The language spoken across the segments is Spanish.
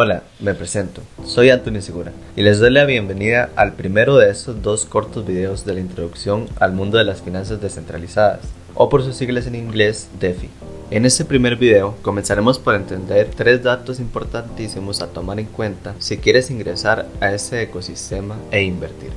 Hola, me presento, soy Anthony Segura y les doy la bienvenida al primero de estos dos cortos videos de la introducción al mundo de las finanzas descentralizadas, o por sus siglas en inglés, DeFi. En este primer video comenzaremos por entender tres datos importantísimos a tomar en cuenta si quieres ingresar a este ecosistema e invertir.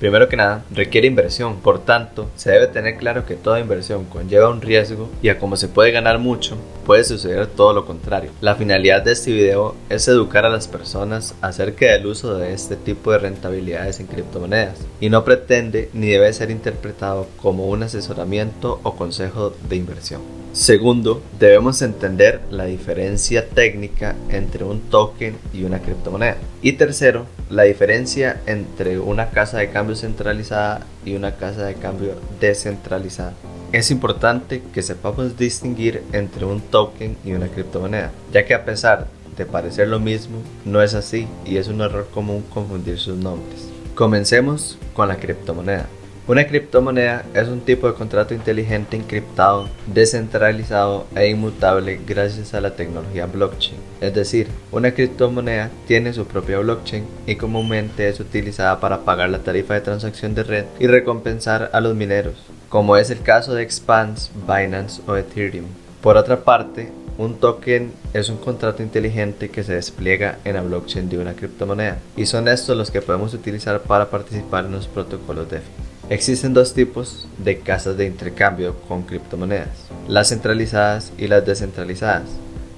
Primero que nada, requiere inversión, por tanto, se debe tener claro que toda inversión conlleva un riesgo y a como se puede ganar mucho, puede suceder todo lo contrario. La finalidad de este video es educar a las personas acerca del uso de este tipo de rentabilidades en criptomonedas y no pretende ni debe ser interpretado como un asesoramiento o consejo de inversión. Segundo, debemos entender la diferencia técnica entre un token y una criptomoneda. Y tercero, la diferencia entre una casa de cambio centralizada y una casa de cambio descentralizada. Es importante que sepamos distinguir entre un token y una criptomoneda, ya que a pesar de parecer lo mismo, no es así y es un error común confundir sus nombres. Comencemos con la criptomoneda. Una criptomoneda es un tipo de contrato inteligente encriptado, descentralizado e inmutable gracias a la tecnología blockchain. Es decir, una criptomoneda tiene su propia blockchain y comúnmente es utilizada para pagar la tarifa de transacción de red y recompensar a los mineros, como es el caso de Expanse, Binance o Ethereum. Por otra parte, un token es un contrato inteligente que se despliega en la blockchain de una criptomoneda y son estos los que podemos utilizar para participar en los protocolos DeFi. Existen dos tipos de casas de intercambio con criptomonedas, las centralizadas y las descentralizadas,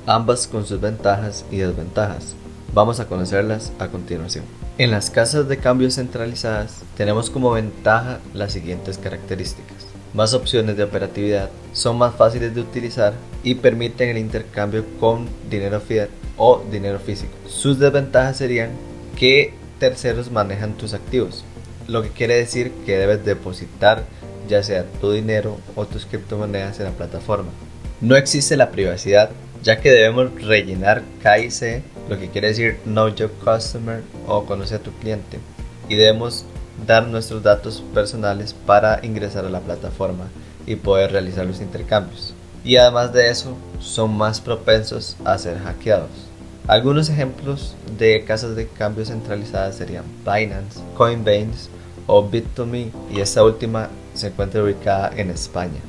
ambas con sus ventajas y desventajas. Vamos a conocerlas a continuación. En las casas de cambio centralizadas tenemos como ventaja las siguientes características: más opciones de operatividad, son más fáciles de utilizar y permiten el intercambio con dinero fiat o dinero físico. Sus desventajas serían que terceros manejan tus activos, lo que quiere decir que debes depositar ya sea tu dinero o tus criptomonedas en la plataforma. No existe la privacidad, ya que debemos rellenar KYC, lo que quiere decir Know Your Customer o conoce a tu cliente, y debemos dar nuestros datos personales para ingresar a la plataforma y poder realizar los intercambios. Y además de eso, son más propensos a ser hackeados. Algunos ejemplos de casas de cambio centralizadas serían Binance, Coinbase o Bit2Me, y esta última se encuentra ubicada en España.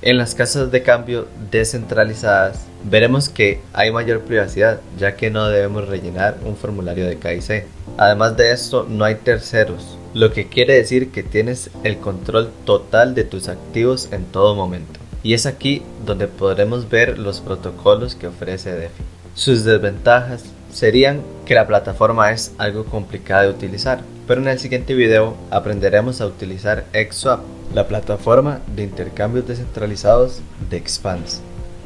En las casas de cambio descentralizadas veremos que hay mayor privacidad, ya que no debemos rellenar un formulario de KYC. Además de esto, no hay terceros, lo que quiere decir que tienes el control total de tus activos en todo momento. Y es aquí donde podremos ver los protocolos que ofrece DeFi. Sus desventajas serían que la plataforma es algo complicada de utilizar, pero en el siguiente video aprenderemos a utilizar XSwap, la plataforma de intercambios descentralizados de Expanse.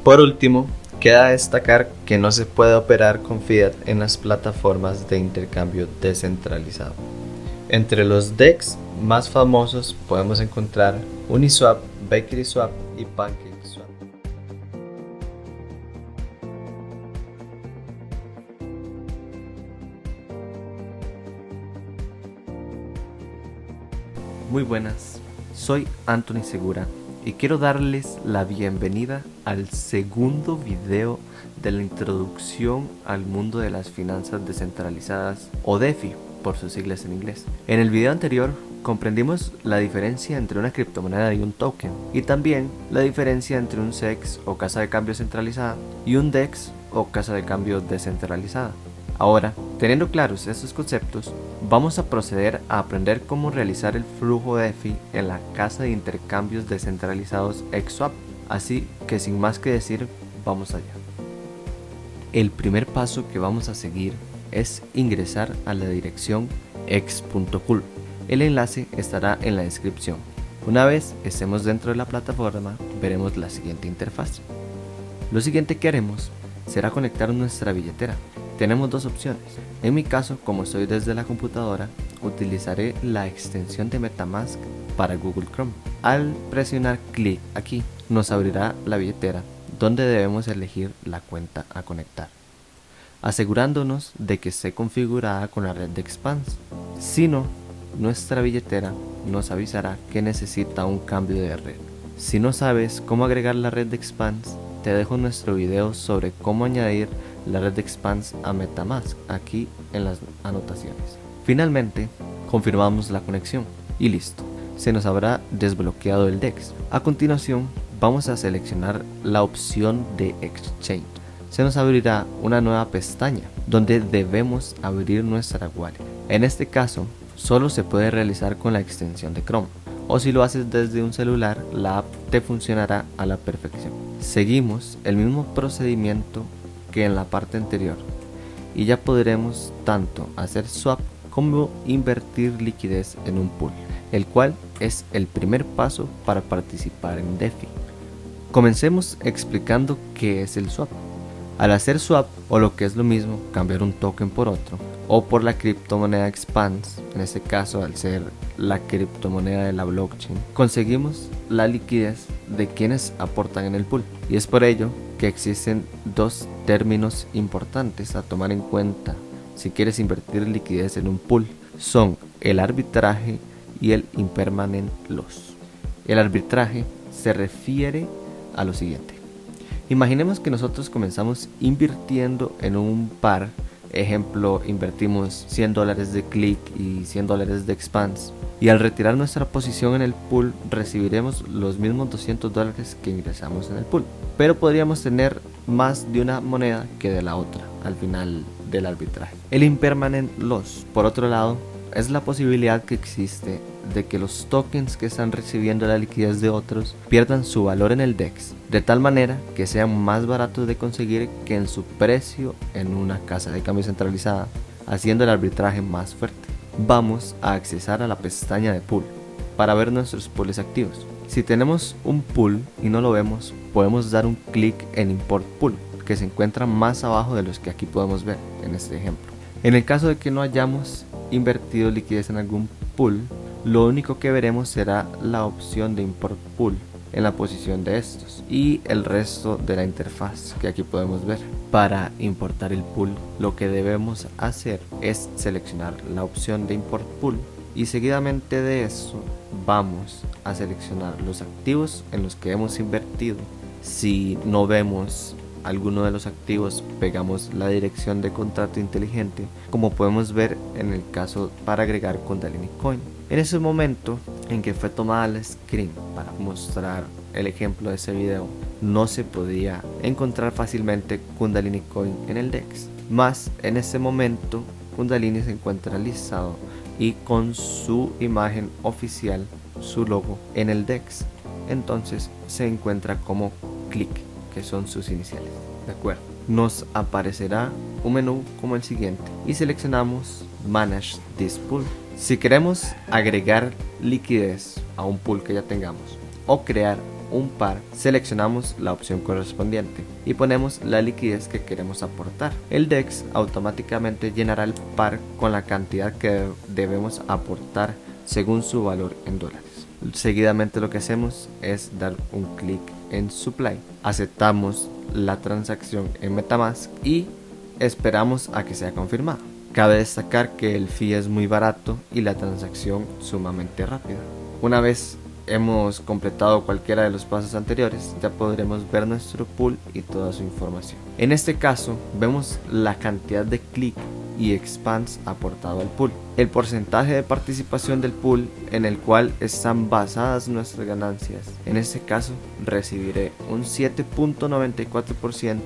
Por último, queda destacar que no se puede operar con fiat en las plataformas de intercambio descentralizado. Entre los DEX más famosos podemos encontrar Uniswap, BakerySwap y PancakeSwap. Muy buenas, soy Anthony Segura y quiero darles la bienvenida al segundo video de la introducción al mundo de las finanzas descentralizadas, o DeFi por sus siglas en inglés. En el video anterior comprendimos la diferencia entre una criptomoneda y un token, y también la diferencia entre un CEX o casa de cambio centralizada y un DEX o casa de cambio descentralizada. Ahora, teniendo claros estos conceptos, vamos a proceder a aprender cómo realizar el flujo DeFi en la casa de intercambios descentralizados XSwap. Así que sin más que decir, vamos allá. El primer paso que vamos a seguir es ingresar a la dirección x.cool. El enlace estará en la descripción. Una vez estemos dentro de la plataforma, veremos la siguiente interfaz. Lo siguiente que haremos será conectar nuestra billetera. Tenemos dos opciones. En mi caso, como estoy desde la computadora, utilizaré la extensión de MetaMask para Google Chrome. Al presionar clic aquí, nos abrirá la billetera, donde debemos elegir la cuenta a conectar, asegurándonos de que esté configurada con la red de Expanse. Si no, nuestra billetera nos avisará que necesita un cambio de red. Si no sabes cómo agregar la red de Expanse, te dejo nuestro video sobre cómo añadir la red de Expanse a MetaMask aquí en las anotaciones. Finalmente, confirmamos la conexión y listo, se nos habrá desbloqueado el DEX. A continuación, vamos a seleccionar la opción de Exchange. Se nos abrirá una nueva pestaña donde debemos abrir nuestra wallet. En este caso, solo se puede realizar con la extensión de Chrome, o si lo haces desde un celular, la app te funcionará a la perfección. Seguimos el mismo procedimiento que en la parte anterior y ya podremos tanto hacer swap como invertir liquidez en un pool, el cual es el primer paso para participar en DeFi. Comencemos explicando qué es el swap. Al hacer swap, o lo que es lo mismo, cambiar un token por otro, o por la criptomoneda Expanse, en este caso al ser la criptomoneda de la blockchain, conseguimos la liquidez de quienes aportan en el pool. Y es por ello que existen dos términos importantes a tomar en cuenta si quieres invertir liquidez en un pool. Son el arbitraje y el impermanent loss. El arbitraje se refiere a lo siguiente. Imaginemos que nosotros comenzamos invirtiendo en un par. Ejemplo, invertimos $100 de Click y $100 de Expanse, y al retirar nuestra posición en el pool recibiremos los mismos $200 que ingresamos en el pool, pero podríamos tener más de una moneda que de la otra al final del arbitraje. El impermanent loss, por otro lado, es la posibilidad que existe de que los tokens que están recibiendo la liquidez de otros pierdan su valor en el DEX, de tal manera que sean más baratos de conseguir que en su precio en una casa de cambio centralizada, haciendo el arbitraje más fuerte. Vamos a accesar a la pestaña de pool para ver nuestros pools activos. Si tenemos un pool y no lo vemos, podemos dar un clic en Import Pool, que se encuentra más abajo de los que aquí podemos ver en este ejemplo. En el caso de que no hayamos invertido liquidez en algún pool, lo único que veremos será la opción de Import Pool en la posición de estos y el resto de la interfaz que aquí podemos ver. Para importar el pool, lo que debemos hacer es seleccionar la opción de Import Pool y seguidamente de eso vamos a seleccionar los activos en los que hemos invertido. Si no vemos alguno de los activos, pegamos la dirección de contrato inteligente, como podemos ver en el caso para agregar Kundalini Coin. En ese momento en que fue tomada la screen para mostrar el ejemplo de ese video, no se podía encontrar fácilmente Kundalini Coin en el DEX, más en ese momento Kundalini se encuentra listado y con su imagen oficial, su logo en el DEX, entonces se encuentra como Click, que son sus iniciales. De acuerdo, nos aparecerá un menú como el siguiente y seleccionamos Manage this pool. Si queremos agregar liquidez a un pool que ya tengamos o crear un par, seleccionamos la opción correspondiente y ponemos la liquidez que queremos aportar. El DEX automáticamente llenará el par con la cantidad que debemos aportar según su valor en dólares. Seguidamente lo que hacemos es dar un clic en Supply, aceptamos la transacción en MetaMask y esperamos a que sea confirmada. Cabe destacar que el fee es muy barato y la transacción sumamente rápida. Una vez hemos completado cualquiera de los pasos anteriores, ya podremos ver nuestro pool y toda su información. En este caso vemos la cantidad de clic y Expanse aportado al pool, el porcentaje de participación del pool en el cual están basadas nuestras ganancias. En este caso recibiré un 7.94%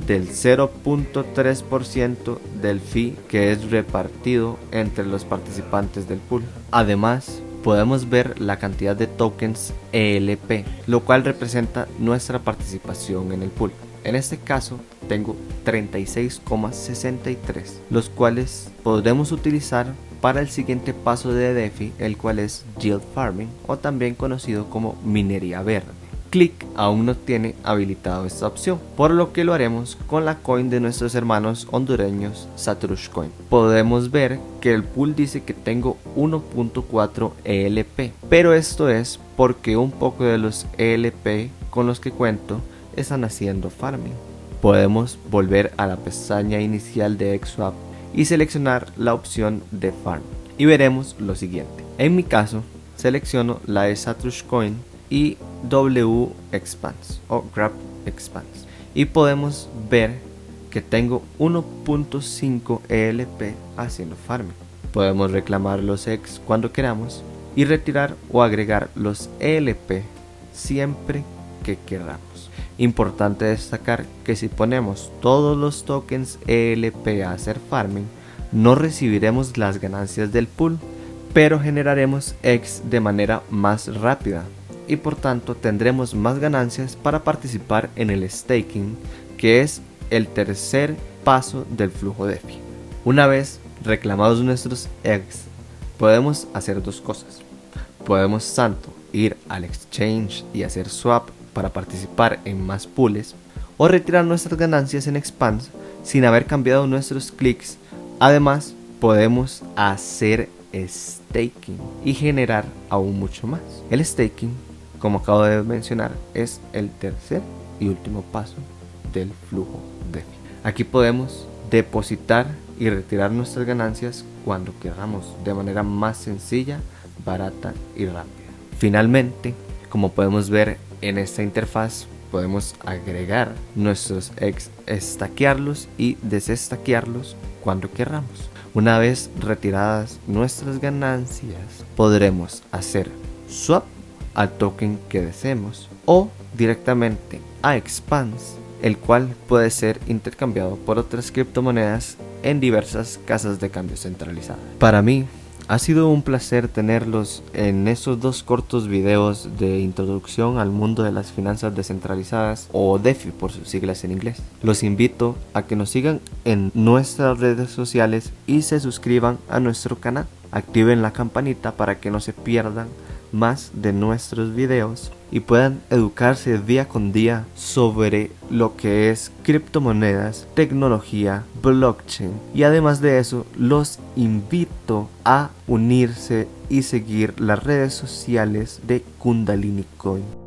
del 0.3% del fee que es repartido entre los participantes del pool. Además, podemos ver la cantidad de tokens ELP, lo cual representa nuestra participación en el pool. En este caso tengo 36,63, los cuales podremos utilizar para el siguiente paso de DeFi, el cual es Yield Farming, o también conocido como minería verde. Click aún no tiene habilitado esta opción, por lo que lo haremos con la coin de nuestros hermanos hondureños Satorush Coin. Podemos ver que el pool dice que tengo 1.4 ELP, pero esto es porque un poco de los ELP con los que cuento están haciendo farming. Podemos volver a la pestaña inicial de XSwap y seleccionar la opción de farm y veremos lo siguiente. En mi caso selecciono la de Satorush Coin y W Expanse o Grab Expanse y podemos ver que tengo 1.5 ELP haciendo farming. Podemos reclamar los EX cuando queramos y retirar o agregar los ELP siempre que queramos. Importante destacar que si ponemos todos los tokens ELP a hacer farming, no recibiremos las ganancias del pool, pero generaremos EX de manera más rápida y por tanto tendremos más ganancias para participar en el staking, que es el tercer paso del flujo DeFi. Una vez reclamados nuestros EX, podemos hacer dos cosas. Podemos tanto ir al exchange y hacer swap para participar en más pools, o retirar nuestras ganancias en Expanse sin haber cambiado nuestros clics. Además, podemos hacer staking y generar aún mucho más. El staking, como acabo de mencionar, es el tercer y último paso del flujo DeFi. Aquí podemos depositar y retirar nuestras ganancias cuando queramos, de manera más sencilla, barata y rápida. Finalmente, como podemos ver en esta interfaz, podemos agregar nuestros EX, estaquearlos y desestaquearlos cuando queramos. Una vez retiradas nuestras ganancias, podremos hacer swap al token que deseemos o directamente a Expanse, el cual puede ser intercambiado por otras criptomonedas en diversas casas de cambio centralizadas. Para mí ha sido un placer tenerlos en estos dos cortos videos de introducción al mundo de las finanzas descentralizadas, o DeFi por sus siglas en inglés. Los invito a que nos sigan en nuestras redes sociales y se suscriban a nuestro canal. Activen la campanita para que no se pierdan más de nuestros videos y puedan educarse día con día sobre lo que es criptomonedas, tecnología, blockchain, y además de eso los invito a unirse y seguir las redes sociales de Kundalini Coin.